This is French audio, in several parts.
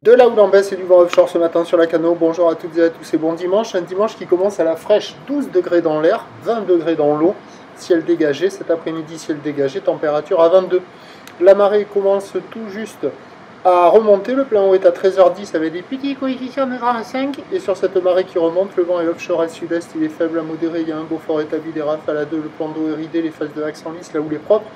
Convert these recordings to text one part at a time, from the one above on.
De la houle en baisse et du vent offshore ce matin sur la Cano. Bonjour à toutes et à tous et bon dimanche. Un dimanche qui commence à la fraîche, 12 degrés dans l'air, 20 degrés dans l'eau. Ciel dégagé, cet après-midi ciel dégagé, température à 22. La marée commence tout juste à remonter. Le plein eau est à 13h10 avec des petits coefficients de 35. Et sur cette marée qui remonte, le vent est offshore à sud-est, il est faible à modéré. Il y a un beau fort établi, des rafales à 2, le plan d'eau est ridé, les phases de l'axe en lice, la houle est propre.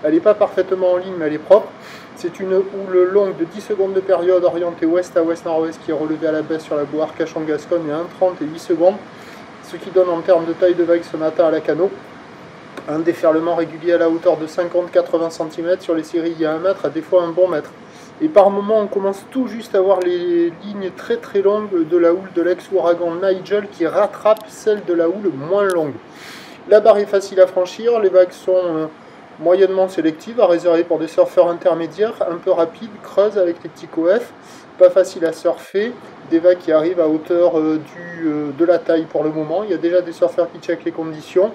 Elle n'est pas parfaitement en ligne, mais elle est propre. C'est une houle longue de 10 secondes de période orientée ouest à ouest-nord-ouest qui est relevée à la baisse sur la boue Arcachon-Gascogne à 1,30 et 8 secondes. Ce qui donne en termes de taille de vague ce matin à la Cano un déferlement régulier à la hauteur de 50-80 cm. Sur les séries, il y a 1 mètre, à des fois un bon mètre. Et par moment, on commence tout juste à voir les lignes très très longues de la houle de l'ex-ouragan Nigel qui rattrape celle de la houle moins longue. La barre est facile à franchir, les vagues sont moyennement sélective, à réserver pour des surfeurs intermédiaires, un peu rapides, creuses avec les petits coefs, pas facile à surfer, des vagues qui arrivent à hauteur de la taille pour le moment. Il y a déjà des surfeurs qui checkent les conditions,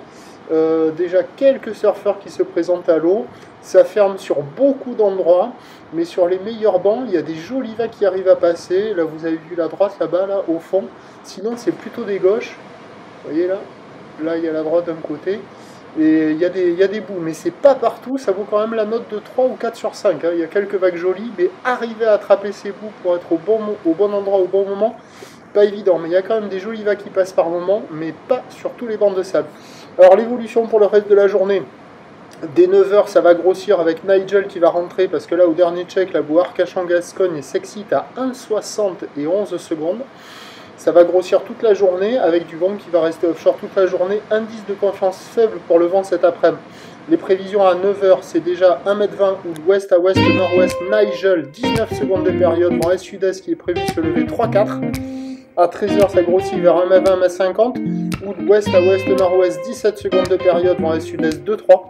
déjà quelques surfeurs qui se présentent à l'eau. Ça ferme sur beaucoup d'endroits, mais sur les meilleurs bancs, il y a des jolies vagues qui arrivent à passer. Là, vous avez vu la droite là-bas, là, au fond. Sinon, c'est plutôt des gauches. Vous voyez là? Là, il y a la droite d'un côté. Et il y a des bouts, mais c'est pas partout, ça vaut quand même la note de 3 ou 4 sur 5. Hein. Il y a quelques vagues jolies, mais arriver à attraper ces bouts pour être au bon endroit au bon moment, pas évident. Mais il y a quand même des jolies vagues qui passent par moment, mais pas sur tous les bancs de sable. Alors l'évolution pour le reste de la journée, dès 9h, ça va grossir avec Nigel qui va rentrer, parce que là, au dernier check, la boue Arcachon-Gascogne s'excite à 1,60 et 11 secondes. Ça va grossir toute la journée avec du vent qui va rester offshore toute la journée. Indice de confiance faible pour le vent cet après-midi. Les prévisions à 9h, c'est déjà 1,20 m ou d'ouest à ouest, nord-ouest, Nigel, 19 secondes de période, vent est-sud-est qui est prévu se lever 3-4. À 13h, ça grossit vers 1,20 m, 1,50 m, ou d'ouest à ouest, nord-ouest, 17 secondes de période, vent est-sud-est 2-3.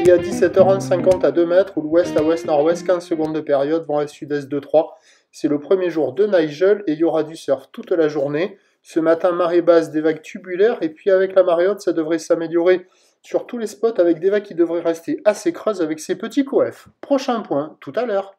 Et à 17h, 1,50 à 2 mètres, ou d'ouest à ouest, nord-ouest, 15 secondes de période, vent est-sud-est 2-3. C'est le premier jour de Nigel et il y aura du surf toute la journée. Ce matin, marée basse, des vagues tubulaires, et puis avec la marée haute, ça devrait s'améliorer sur tous les spots avec des vagues qui devraient rester assez creuses avec ces petits coefs. Prochain point, tout à l'heure.